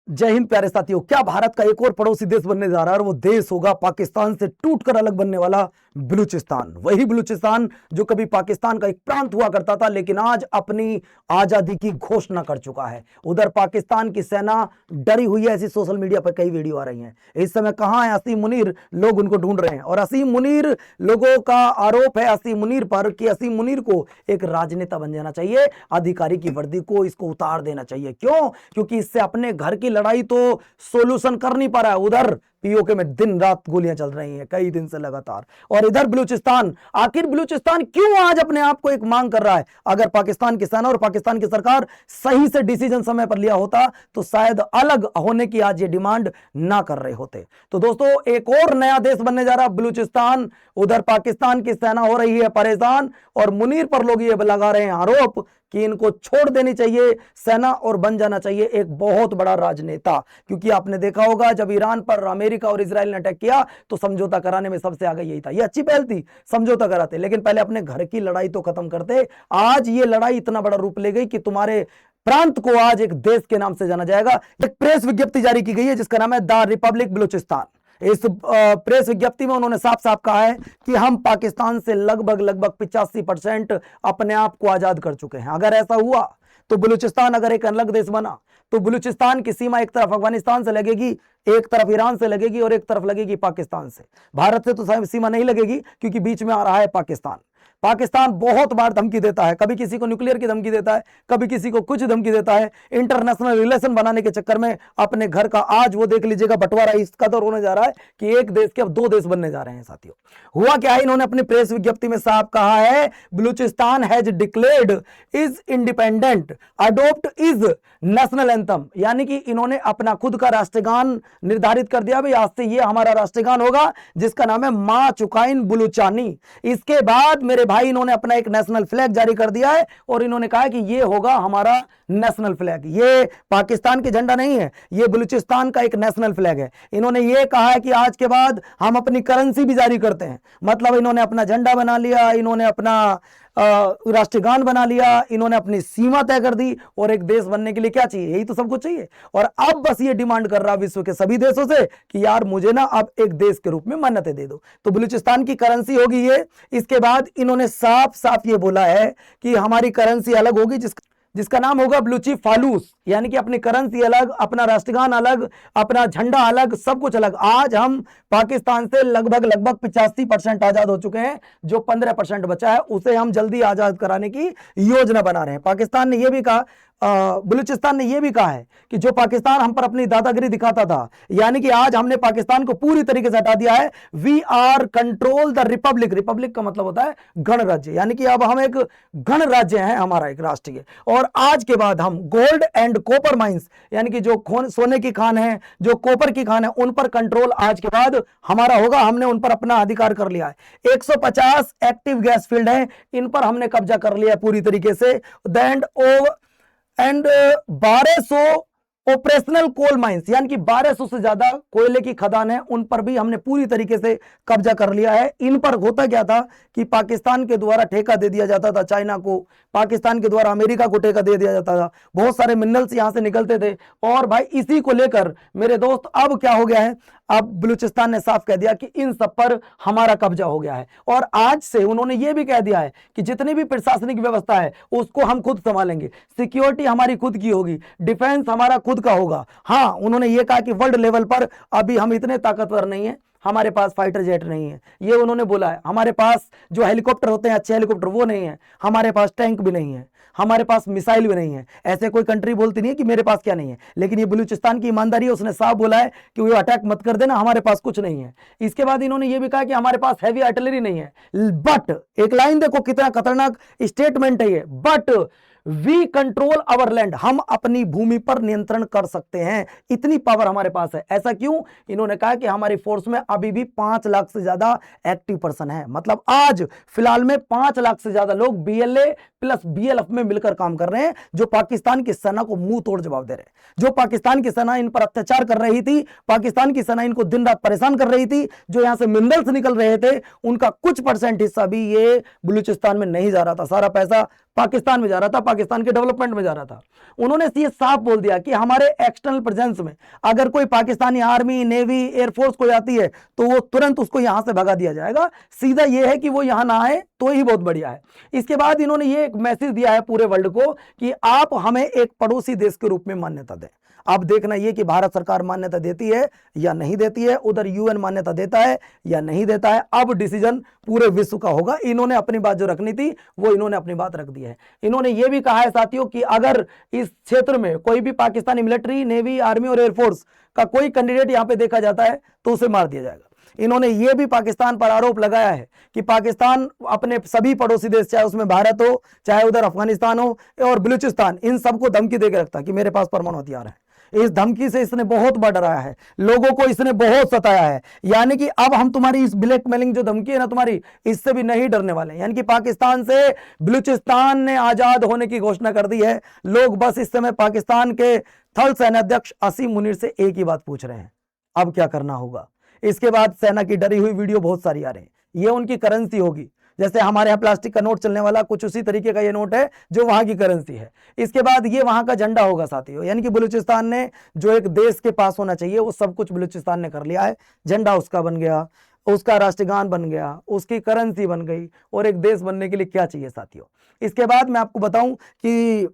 जय हिंद प्यारे साथियों। क्या भारत का एक और पड़ोसी देश बनने जा रहा है और वो देश होगा पाकिस्तान से टूटकर अलग बनने वाला बलूचिस्तान। वही बलूचिस्तान जो कभी पाकिस्तान का एक प्रांत हुआ करता था, लेकिन आज अपनी आजादी की घोषणा कर चुका है। उधर पाकिस्तान की सेना डरी हुई है, ऐसी सोशल मीडिया पर कई वीडियो आ रही हैं। इस समय कहां है असीम मुनीर? लोग उनको ढूंढ रहे हैं और असीम मुनीर, लोगों का आरोप है असीम मुनीर पर कि असीम मुनीर को एक राजनेता बन जाना चाहिए, अधिकारी की वर्दी को इसको उतार देना चाहिए। क्यों? क्योंकि इससे अपने घर की लड़ाई तो सोल्यूशन कर नहीं पा रहा है। उधर पीओके में दिन रात गोलियां चल रही हैं कई दिन से लगातार, और इधर बलूचिस्तान, आखिर बलूचिस्तान क्यों आज अपने आप को एक मांग कर रहा है? अगर पाकिस्तान की सेना और पाकिस्तान की सरकार सही से डिसीजन समय पर लिया होता तो शायद अलग होने की आज ये डिमांड ना कर रहे होते। तो दोस्तों, एक और नया देश बनने जा रहा बलूचिस्तान। उधर पाकिस्तान की सेना हो रही है परेशान और मुनीर पर लोग ये लगा रहे हैं आरोप कि इनको छोड़ देनी चाहिए सेना और बन जाना चाहिए एक बहुत बड़ा राजनेता। क्योंकि आपने देखा होगा जब ईरान पर अमेरिका और इजराइल ने अटैक किया तो समझौता कराने में सबसे आगे यही था। ये अच्छी पहल थी, समझौता कराते, लेकिन पहले अपने घर की लड़ाई तो खत्म करते। आज ये लड़ाई इतना बड़ा रूप ले गई कि तुम्हारे प्रांत को आज एक देश के नाम से जाना जाएगा। एक प्रेस विज्ञप्ति जारी की गई है जिसका नाम है द रिपब्लिक बलूचिस्तान। इस प्रेस विज्ञप्ति में उन्होंने साफ साफ कहा है कि हम पाकिस्तान से लगभग 85% अपने आप को आजाद कर चुके हैं। अगर ऐसा हुआ तो बलूचिस्तान अगर एक अलग देश बना तो बलूचिस्तान की सीमा एक तरफ अफगानिस्तान से लगेगी, एक तरफ ईरान से लगेगी और एक तरफ लगेगी पाकिस्तान से। भारत से तो सीमा नहीं लगेगी क्योंकि बीच में आ रहा है पाकिस्तान। पाकिस्तान बहुत बार धमकी देता है, कभी किसी को न्यूक्लियर की धमकी देता है, कभी किसी को कुछ धमकी देता है। इंटरनेशनल रिलेशन बनाने के चक्कर में अपने घर का आज वो देख लीजिएगा बंटवारा इस कदर होने जा रहा है कि एक देश के अब दो देश बनने जा रहे हैं। साथियों, हुआ क्या है? इन्होंने अपनी प्रेस विज्ञप्ति में साफ कहा है, Balochistan has declared is independent, adopt is national anthem. यानी कि इन्होंने अपना खुद का राष्ट्रगान निर्धारित कर दिया। भाई आज से ये हमारा राष्ट्रगान होगा जिसका नाम है मां चुकाइन बलूचानी। इसके बाद मेरे भाई इन्होंने अपना एक नेशनल फ्लैग जारी कर दिया है और इन्होंने कहा कि ये होगा हमारा नेशनल फ्लैग। ये पाकिस्तान की झंडा नहीं है, ये बलूचिस्तान का एक नेशनल फ्लैग है। इन्होंने ये कहा है कि आज के बाद हम अपनी करेंसी भी जारी करते हैं। मतलब इन्होंने अपना झंडा बना लिया, इन्होंने अपना राष्ट्रगान बना लिया, इन्होंने अपनी सीमा तय कर दी। और एक देश बनने के लिए क्या चाहिए? यही तो सब कुछ चाहिए। और अब बस ये डिमांड कर रहा विश्व के सभी देशों से कि यार मुझे ना अब एक देश के रूप में मान्यता दे दो। तो बलूचिस्तान की करेंसी होगी ये। इसके बाद इन्होंने साफ साफ ये बोला है कि हमारी करेंसी अलग होगी जिसका नाम होगा बलूची फालूस। यानी कि अपनी करेंसी अलग, अपना राष्ट्रगान अलग, अपना झंडा अलग, सब कुछ अलग। आज हम पाकिस्तान से लगभग 85% आजाद हो चुके हैं। जो 15% बचा है उसे हम जल्दी आजाद कराने की योजना बना रहे हैं। पाकिस्तान ने यह भी कहा, बलूचिस्तान ने यह भी कहा है कि जो पाकिस्तान हम पर अपनी दादागिरी दिखाता था, यानी कि आज हमने पाकिस्तान को पूरी तरीके से हटा दिया है। We are control the republic. Republic का मतलब होता है गणराज्य, यानी कि अब हम एक गणराज्य हैं, हमारा एक राष्ट्रीय। और आज के बाद हम गोल्ड एंड कॉपर माइंस, यानी कि जो सोने की खान है, जो कॉपर की खान है, उन पर कंट्रोल आज के बाद हमारा होगा। हमने उन पर अपना अधिकार कर लिया है। 150 एक्टिव गैस फील्ड हैं, इन पर हमने कब्जा कर लिया है पूरी तरीके से। एंड 1200 ऑपरेशनल कोल माइंस, यानी कि 1200 से ज्यादा कोयले की खदान है, उन पर भी हमने पूरी तरीके से कब्जा कर लिया है। इन पर होता क्या था कि पाकिस्तान के द्वारा ठेका दे दिया जाता था चाइना को, पाकिस्तान के द्वारा अमेरिका को ठेका दे दिया जाता था। बहुत सारे मिनरल्स यहां से निकलते थे। और भाई इसी को लेकर मेरे दोस्त अब क्या हो गया है, अब बलूचिस्तान ने साफ कह दिया कि इन सब पर हमारा कब्जा हो गया है। और आज से उन्होंने यह भी कह दिया है कि जितनी भी प्रशासनिक व्यवस्था है उसको हम खुद संभालेंगे, सिक्योरिटी हमारी खुद की होगी, डिफेंस हमारा खुद का होगा। हाँ, उन्होंने यह कहा कि वर्ल्ड लेवल पर अभी हम इतने ताकतवर नहीं है, हमारे पास फाइटर जेट नहीं है, ये उन्होंने बोला है। हमारे पास जो हेलीकॉप्टर होते हैं अच्छे हेलीकॉप्टर वो नहीं है, हमारे पास टैंक भी नहीं है, हमारे पास मिसाइल भी नहीं है। ऐसे कोई कंट्री बोलती नहीं है कि मेरे पास क्या नहीं है, लेकिन ये बलूचिस्तान की ईमानदारी है, उसने साफ बोला है कि वो अटैक मत कर देना, हमारे पास कुछ नहीं है। इसके बाद इन्होंने ये भी कहा कि हमारे पास हैवी आर्टिलरी नहीं है। बट एक लाइन देखो कितना खतरनाक स्टेटमेंट है ये, but we control our land, हम अपनी भूमि पर नियंत्रण कर सकते हैं, इतनी पावर हमारे पास है। ऐसा क्यों? इन्होंने कहा कि हमारी फोर्स में अभी भी 5 लाख से ज्यादा एक्टिव पर्सन है। मतलब आज फिलहाल में 5 लाख से ज्यादा लोग बीएलए प्लस बीएलएफ में मिलकर काम कर रहे हैं, जो पाकिस्तान की सेना को मुंह तोड़ जवाब दे रहे हैं। जो पाकिस्तान की सेना इन पर अत्याचार कर रही थी, पाकिस्तान की सेना इनको दिन रात परेशान कर रही थी, जो यहां से मिनरल्स निकल रहे थे, उनका कुछ % हिस्सा भी ये बलूचिस्तान में नहीं जा रहा था। सारा पैसा पाकिस्तान में जा रहा था, पाकिस्तान के डेवलपमेंट में जा रहा था। उन्होंने ये साफ बोल दिया कि हमारे एक्सटर्नल प्रेजेंस में अगर कोई पाकिस्तानी आर्मी, नेवी, एयरफोर्स को जाती है तो वो तुरंत उसको यहां से भगा दिया जाएगा। सीधा ये है कि वो यहां ना आए तो ही बहुत बढ़िया है। इसके बाद इन्होंने ये एक मैसेज दिया है पूरे वर्ल्ड को कि आप हमें एक पड़ोसी देश के रूप में मान्यता दें। अब देखना ये कि भारत सरकार मान्यता देती है या नहीं देती है, उधर यूएन मान्यता देता है या नहीं देता है। अब डिसीजन पूरे विश्व का होगा। इन्होंने अपनी बात जो रखनी थी वो इन्होंने अपनी बात रख दी है। इन्होंने ये भी कहा है साथियों कि अगर इस क्षेत्र में कोई भी पाकिस्तानी मिलिट्री, नेवी, आर्मी और एयरफोर्स का कोई कैंडिडेट यहां पे देखा जाता है तो उसे मार दिया जाएगा। इन्होंने ये भी पाकिस्तान पर आरोप लगाया है कि पाकिस्तान अपने सभी पड़ोसी देश, चाहे उसमें भारत हो, चाहे उधर अफगानिस्तान हो और बलूचिस्तान, इन सबको धमकी देकर रखता है कि मेरे पास परमाणु हथियार है। इस धमकी से इसने बहुत बार डराया है, लोगों को इसने बहुत सताया है। यानी कि अब हम तुम्हारी इस ब्लैकमेलिंग जो धमकी है ना तुम्हारी, इससे भी नहीं डरने वाले। यानी कि पाकिस्तान से बलूचिस्तान ने आजाद होने की घोषणा कर दी है। लोग बस इस समय पाकिस्तान के थल सेनाध्यक्ष असीम मुनीर से एक ही बात पूछ रहे हैं, अब क्या करना होगा। इसके बाद सेना की डरी हुई वीडियो बहुत सारी आ रही है। ये उनकी करेंसी होगी। जैसे हमारे यहाँ प्लास्टिक का नोट चलने वाला, कुछ उसी तरीके का ये नोट है जो वहां की करेंसी है। इसके बाद ये वहां का झंडा होगा साथियों। यानी कि बलूचिस्तान ने जो एक देश के पास होना चाहिए वो सब कुछ बलूचिस्तान ने कर लिया है। झंडा उसका बन गया, उसका राष्ट्रगान बन गया, उसकी करेंसी बन गई। और एक देश बनने के लिए क्या चाहिए साथियों। इसके बाद मैं आपको बताऊं कि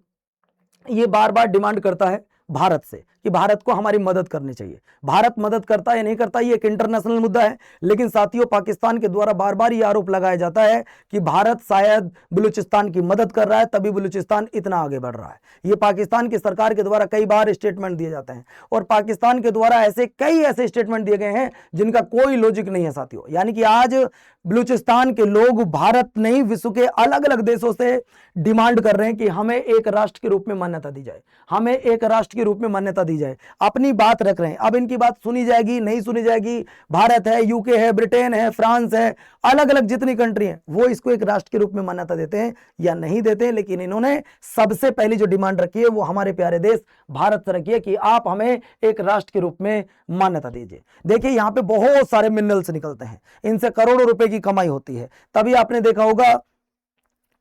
ये बार बार डिमांड करता है भारत से कि भारत को हमारी मदद करनी चाहिए। भारत मदद करता है या नहीं करता ये एक इंटरनेशनल मुद्दा है, लेकिन साथियों पाकिस्तान के द्वारा बार बार ये आरोप लगाया जाता है कि भारत शायद बलूचिस्तान की मदद कर रहा है, तभी बलूचिस्तान इतना आगे बढ़ रहा है। ये पाकिस्तान की सरकार के द्वारा कई बार स्टेटमेंट दिए जाते हैं और पाकिस्तान के द्वारा कई ऐसे स्टेटमेंट दिए गए हैं जिनका कोई लॉजिक नहीं है साथियों। यानी कि आज बलूचिस्तान के लोग भारत नहीं, विश्व के अलग अलग देशों से डिमांड कर रहे हैं कि हमें एक राष्ट्र के रूप में मान्यता दी जाए, हमें एक राष्ट्र के रूप में मान्यता दी जाए। अपनी बात रख रहे हैं। अब इनकी बात सुनी जाएगी, नहीं सुनी जाएगी। भारत है, यूके है, ब्रिटेन है, फ्रांस है, अलग अलग जितनी कंट्री हैं वो इसको एक राष्ट्र के रूप में मान्यता देते हैं या नहीं देते हैं। लेकिन इन्होंने सबसे पहली जो डिमांड रखी है वो हमारे प्यारे देश भारत से रखी है कि आप हमें एक राष्ट्र के रूप में मान्यता दीजिए। देखिए यहाँ पे बहुत सारे मिनरल्स निकलते हैं, इनसे करोड़ों रुपए की कमाई होती है। तभी आपने देखा होगा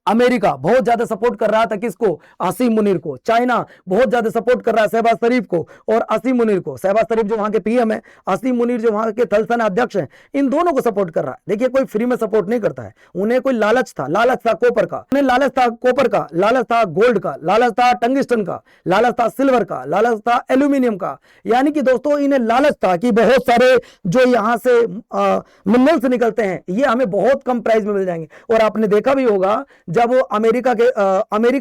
अमेरिका बहुत ज्यादा सपोर्ट कर रहा था किसको, असीम मुनीर को। चाइना बहुत ज्यादा सपोर्ट कर रहा है शहबाज शरीफ को और असीम मुनीर को। शहबाज शरीफ जो वहां के पीएम है, असीम मुनीर जो वहां के थल सेना अध्यक्ष हैं, इन दोनों को सपोर्ट कर रहा है। देखिए कोई फ्री में सपोर्ट नहीं करता है, उन्हें कोई लालच था कॉपर का, उन्हें लालच था कॉपर का, लालच था गोल्ड का, लालच था टंगिस्टन का, लालच था सिल्वर का, लालच था एल्यूमिनियम का। यानी कि दोस्तों इन्हें लालच था कि बहुत सारे जो यहां से मिनरल्स निकलते हैं ये हमें बहुत कम प्राइस में मिल जाएंगे। और आपने देखा भी होगा जब वो अमेरिका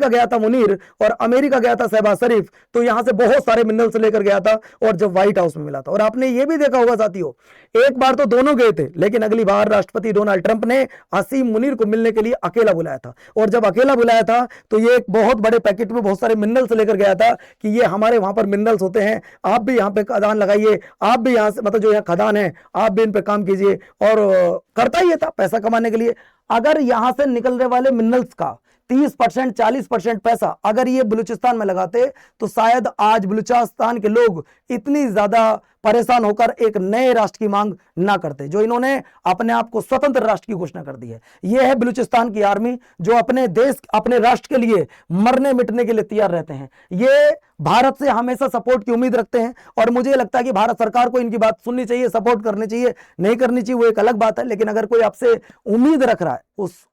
गया था मुनीर और अमेरिका गया था शहबाज शरीफ, तो यहां से बहुत सारे मिनरल्स लेकर गया था और जब व्हाइट हाउस में मिला था। और आपने ये भी देखा होगा साथियों, एक बार तो दोनों गए थे, लेकिन अगली बार राष्ट्रपति डोनाल्ड ट्रंप ने असीम मुनीर को मिलने के लिए अकेला बुलाया था। और जब अकेला बुलाया था तो ये एक बहुत बड़े पैकेट में बहुत सारे मिनरल्स लेकर गया था कि ये हमारे वहां पर मिनरल्स होते हैं, आप भी यहाँ पे खदान लगाइए, आप भी यहाँ से मतलब जो यहाँ खदान है आप भी इन पे काम कीजिए। और करता ही था पैसा कमाने के लिए। अगर यहां से निकलने वाले मिनरल्स का 30% 40% पैसा अगर ये बलूचिस्तान में लगाते तो शायद आज बलूचिस्तान के लोग इतनी ज्यादा परेशान होकर एक नए राष्ट्र की मांग ना करते, जो इन्होंने अपने आप को स्वतंत्र राष्ट्र की घोषणा कर दी है। यह है बलूचिस्तान की आर्मी जो अपने देश, अपने राष्ट्र के लिए मरने मिटने के लिए तैयार रहते हैं। ये भारत से हमेशा सपोर्ट की उम्मीद रखते हैं और मुझे लगता है कि भारत सरकार को इनकी बात सुननी चाहिए, सपोर्ट करनी चाहिए, नहीं करनी चाहिए वो एक अलग बात है। लेकिन अगर कोई आपसे उम्मीद रख रहा है उस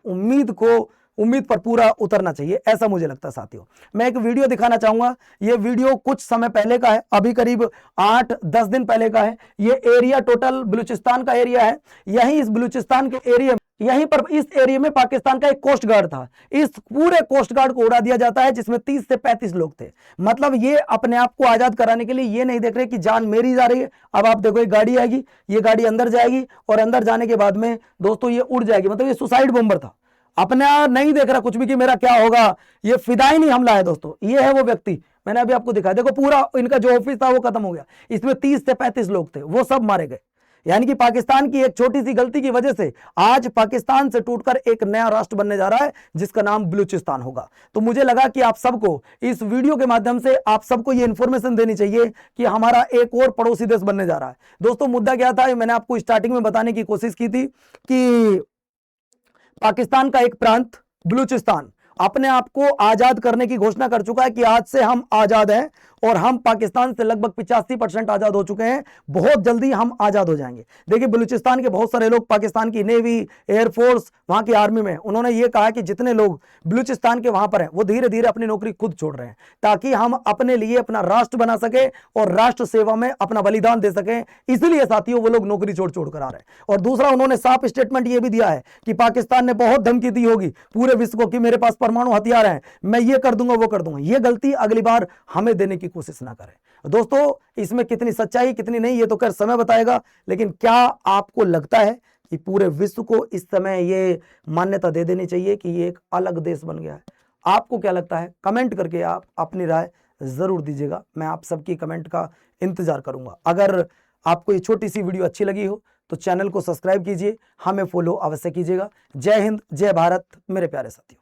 उम्मीद पर पूरा उतरना चाहिए, ऐसा मुझे लगता है साथियों। मैं एक वीडियो दिखाना चाहूंगा। ये वीडियो कुछ समय पहले का है, अभी करीब 8-10 दिन पहले का है। ये एरिया टोटल बलूचिस्तान का एरिया है। यहीं इस बलूचिस्तान के एरिया यहीं पर इस एरिया में पाकिस्तान का एक कोस्ट गार्ड था। इस पूरे कोस्ट गार्ड को उड़ा दिया जाता है जिसमें 30 से 35 लोग थे। मतलब ये अपने आप को आजाद कराने के लिए ये नहीं देख रहे कि जान मेरी जा रही है। अब आप देखो एक गाड़ी आएगी, ये गाड़ी अंदर जाएगी और अंदर जाने के बाद में दोस्तों ये उड़ जाएगी। मतलब ये सुसाइड बॉम्बर था, अपने नहीं देख रहा कुछ भी कि मेरा क्या होगा। ये फिदाई नहीं हमला है दोस्तों। ये है वो व्यक्ति, मैंने अभी आपको दिखाया। देखो पूरा इनका जो ऑफिस था वो खत्म हो गया। इसमें 30 से 35 लोग थे, वो सब मारे गए। यानी कि पाकिस्तान की एक छोटी सी गलती की वजह से आज पाकिस्तान से टूटकर एक नया राष्ट्र बनने जा रहा है जिसका नाम बलूचिस्तान होगा। तो मुझे लगा कि आप सबको इस वीडियो के माध्यम से आप सबको ये इंफॉर्मेशन देनी चाहिए कि हमारा एक और पड़ोसी देश बनने जा रहा है। दोस्तों मुद्दा क्या था, मैंने आपको स्टार्टिंग में बताने की कोशिश की थी कि पाकिस्तान का एक प्रांत बलूचिस्तान अपने आप को आजाद करने की घोषणा कर चुका है कि आज से हम आजाद हैं और हम पाकिस्तान से लगभग 85% आजाद हो चुके हैं। बहुत जल्दी हम आजाद हो जाएंगे। देखिए, बलूचिस्तान के बहुत सारे लोग पाकिस्तान की नेवी, एयरफोर्स, वहां की आर्मी में, उन्होंने ये कहा कि जितने लोग बलूचिस्तान के वहां पर हैं वो धीरे धीरे अपनी नौकरी खुद छोड़ रहे हैं ताकि हम अपने लिए अपना राष्ट्र बना सके और राष्ट्र सेवा में अपना बलिदान दे सकें। इसलिए साथियों वो लोग नौकरी छोड़ छोड़ कर आ रहे हैं। और दूसरा, उन्होंने साफ स्टेटमेंट ये भी दिया है कि पाकिस्तान ने बहुत धमकी दी होगी पूरे विश्व को कि मेरे पास परमाणु हथियार हैं, मैं ये कर दूंगा वो कर दूंगा। ये गलती अगली बार हमें देने की कोशिश ना करें। दोस्तों, इसमें कितनी सच्चाई कितनी नहीं ये तो खैर समय बताएगा, लेकिन क्या आपको लगता है कि पूरे विश्व को इस समय ये मान्यता दे देनी चाहिए कि ये एक अलग देश बन गया है? आपको क्या लगता है? कमेंट करके आप अपनी राय जरूर दीजिएगा। मैं आप सबकी कमेंट का इंतजार करूंगा। अगर आपको ये छोटी सी वीडियो अच्छी लगी हो तो चैनल को सब्सक्राइब कीजिए, हमें फॉलो अवश्य कीजिएगा। जय हिंद, जय भारत मेरे प्यारे साथियों।